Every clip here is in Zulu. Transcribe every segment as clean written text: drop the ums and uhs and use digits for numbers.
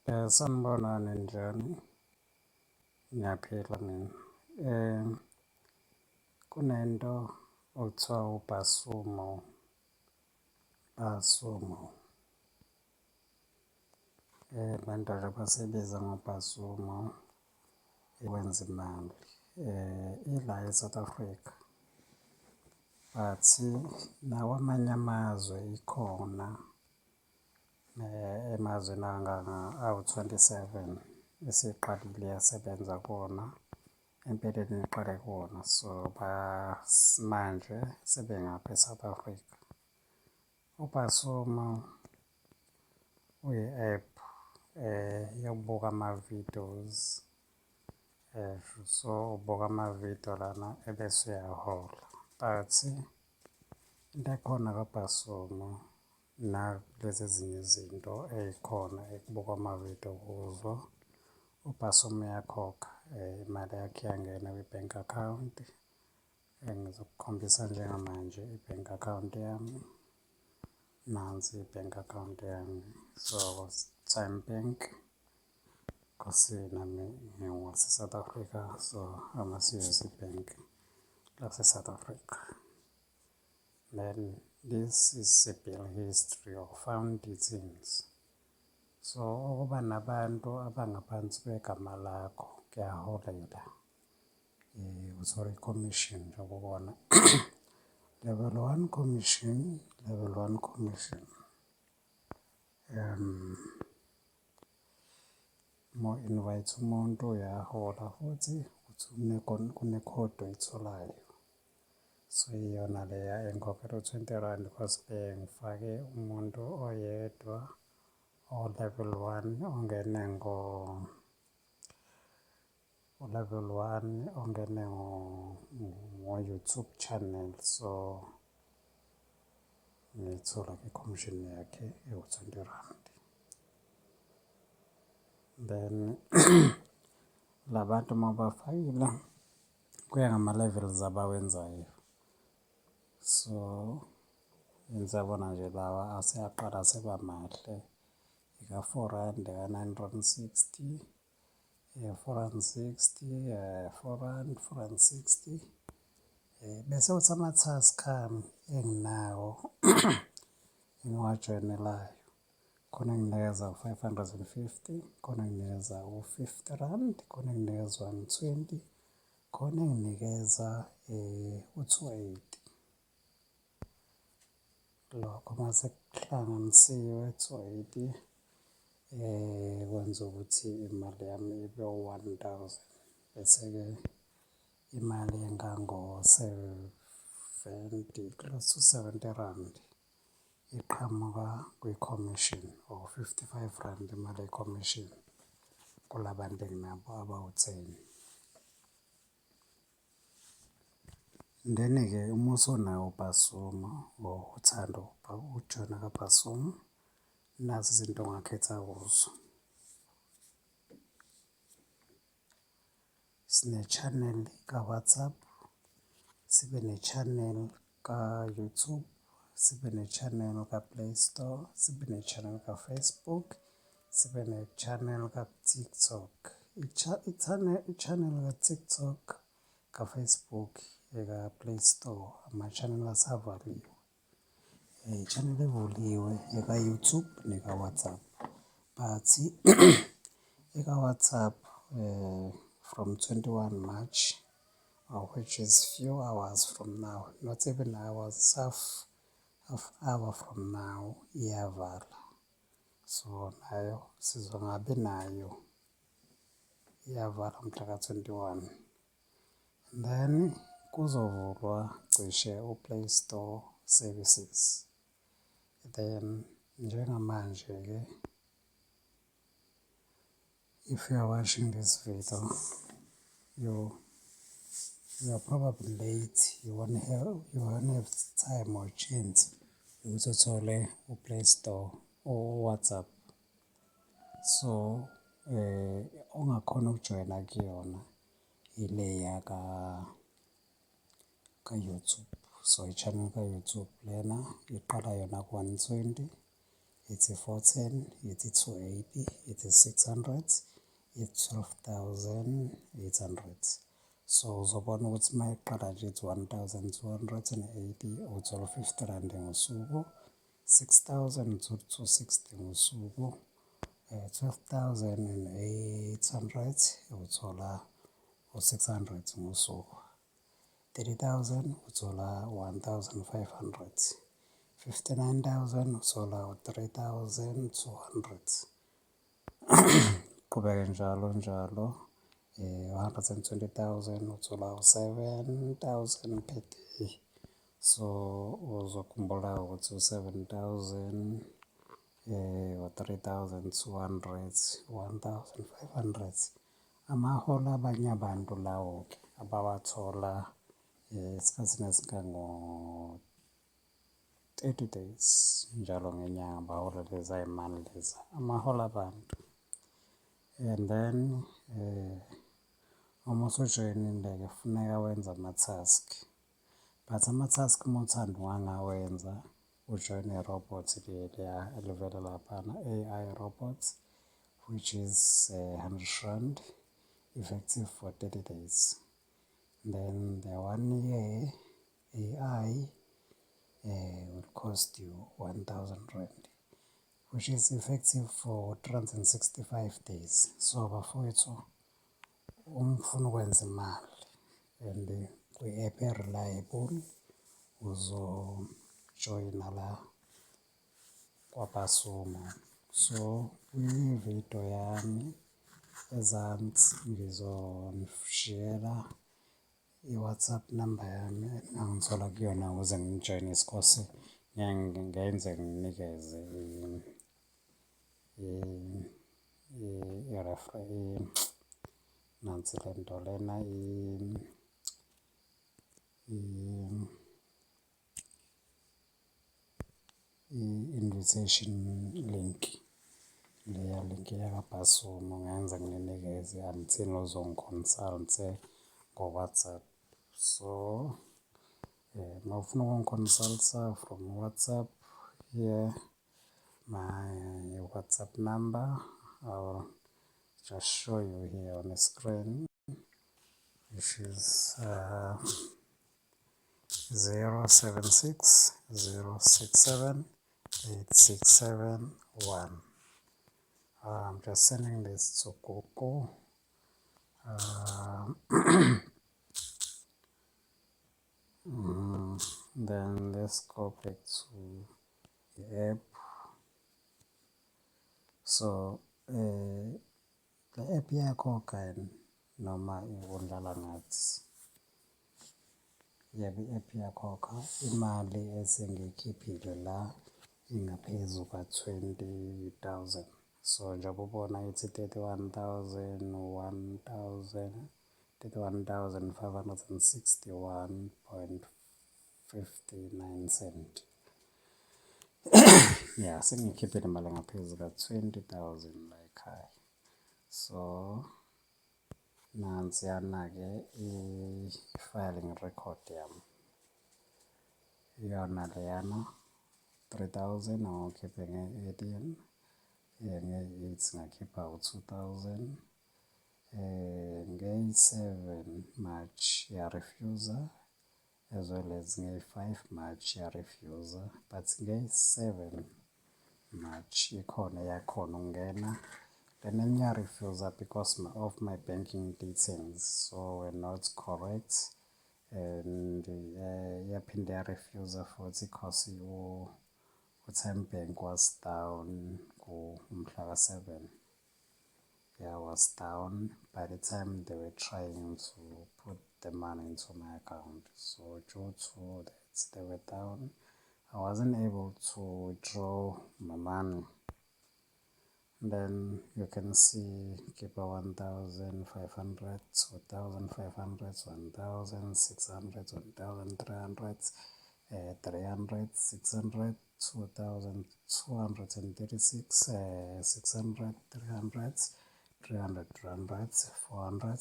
Sanibonani njani? Ngiyaphila mina. Kunento okuthiwa uBhasumo, Basumo. Abantu nje basebiza ngoBhasumo ikwenza imali. Ila eSouth Africa. But nakwamanye amazwe ikhona emazweni awu-27 esiqalile yasebenza kuwona. Empeleni iqale kuwona. So manje sebengapha eSouth Africa. UBhasumo uyi-app yokubuka ama-videos. So ubuka amavidiyo lana ebese uyahola. But into ekhona kaBhasumo nakulezi ezinye izinto ey'khona ekubukwa amavidiyo kuzo, uBhasumo uyakhokha imali yakhe iyangena kwi-bank account. Ngizokukhombisa njengamanje i-bank account yami. Nansi i-bank account yami. So TymeBank because nami ngingowase-South Africa, so ama-C_U_S Bank lase-South Africa. Then this is a bill history or fund details. So ukuba nabantu abangaphansi kwegama lakho kuyaholela. Uthola i-commission njengoba ubona. Level 1 commission, level 1 commission. Mo-invite umuntu uyahola futhi uthi kunekhodi oyitholayo. So iyona leya engikhokhela u-R20 because ngifake umuntu oyedwa o-level 1 ongene u-level 1 ongene ngo-YouTube channel. So ngiyithola i-commission yakhe ewu-R20. Then la bantu uma bafakile kuya ngama-levels abawenzayo. So nisabona nje lawa aseyaqala asebamahle. Ika-R4, ika-R9.60, R4.60, R4, R4.60. Bese kuthi ama-Tascam enginawo engiwajoyinelayo. Khona enginikeza u-R550, khona enginikeza u-R50, khona enginikeza u-120, khona enginikeza u-280. Lokho mase kuhlanganisiwe 280 kwenza ukuthi imali yami ibe u-R1000. Bese-ke imali engango-70, close to R70 iqhamuka kwi-commission or R55 imali ye-commission kulabantu enginabo abawu-10. Then-ke uma usunawo uBhasumo or uthanda ukujoyina kaBhasumo, nazi izinto ongakhetha kuzo. Sine-channel ka-WhatsApp, sibe ne-channel ka-YouTube, sibe ne-channel ka-Play Store, sibe ne-channel ka-Facebook, sibe ne-channel ka-TikTok. I-channel ka-TikTok, ka-Facebook, eka-Play Store ama-channel asavaliwe. I-channel evuliwe eka-YouTube neka-WhatsApp. But eka-WhatsApp from 21 March, which is few hours from now, not even hours, half hour from now, iyavala. So nayo sizongabi nayo, iyavala mhla ka-21. Then kuzovulwa cishe u-Play Store services. Then njengamanje-ke, if you are watching this video, you are probably late. You won't have time or chance ukuthi uthole u-Play Store or WhatsApp. So ongakhona ukujoyina kuyona ile ka-YouTube. So i-channel ka-YouTube lena iqala yona ku-120 ithi 410, ithi 280, ithi 600, ithi 12,800. So uzobona ukuthi uma iqala nje ithi 1,280 uthola 50 rand ngosuku, 6,000 uthola 260 ngosuku, 12,800 uthola u-600 ngosuku, 30,000 uthola 1,500, 59,000 uthola u-3,200. Qhubeke njalo njalo. 120,000 uthola u-7,000 per day. So uzokhumbula ukuthi u-7,000 u-3,200, 1,500. Amaholo abanye abantu lawo-ke abawathola esikhathini esingango-30 days njalo ngenyanga bahola leza y'mali leza amaholo abantu. And then uma usujoyinile-ke kufuneka wenze ama-task. But ama-task uma uthanda ungangawenza ujoyine i-robot liya elivela laphana, AI robot, which is 100 rand, effective for 30 days. Then the 1 year AI will cost you 1,000 rand, which is effective for 365 days. So bafowethu, umfuna ukwenza imali and kwi-app e-reliable uzojoyina la kwaBasumo. So kwividiyo yami ezansi ngizonishiyela i-WhatsApp number yami engangithola kuyona ukuze ngijoyine isikhosi. Ngenze nginikeze nansi le nto lena i-invitation link. Leya link yakaBasumo ngenze ngininikeze until uzongiconsulta ngo-WhatsApp. So uma ufuna ukungiconsulta from WhatsApp, here my WhatsApp number. I'll just show you here on the screen, which is 076 067 8671. I'm just sending this to Google. Then let's go back to the app. So le app iyakhokha noma udlala ngathi. Yebo, i-app iyakhokha. Imali esengiyikhiphile la ingaphezu kwa-20,000. So njengoba ubona ithi 31,561.59 cent. Yeah, sengiyikhiphile imali engaphezu ka-20,000 la ekhaya. So nansiyana-ke i-filing record yami. Iyona leyana 3,000 angikhiphe nge-ATM. Nge-8 ngakhipha u-2,000. Nge-7 March ya-refuser, as well as nge-5 March ya-refuser. But nge-7 March ikhona yakhona ukungena. Then enye ya-refuser because of my banking details, so were not correct. And yaphinde ya-refuser futhi because u-TymeBank was down umhla ka-7. Yeah, was down by the time they were trying to put the money into my account. So due to that they were down, I wasn't able to withdraw my money. Then you can see keep 1,500, 2,500, 1,600, 1,300, 300, 600, 2,236, 600, 300, 300, 300, 400.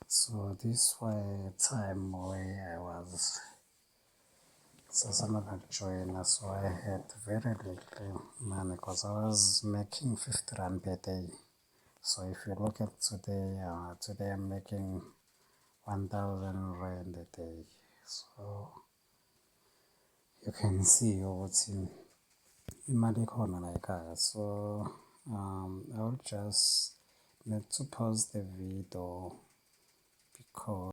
So this was a time where I was sasangajoyina, so I had very little money because I was making 50 rand per day. So if you look at today I'm making 1,000 rand a day. So you can see ukuthi imali ikhona la ekhaya. So I will just need to pause the video because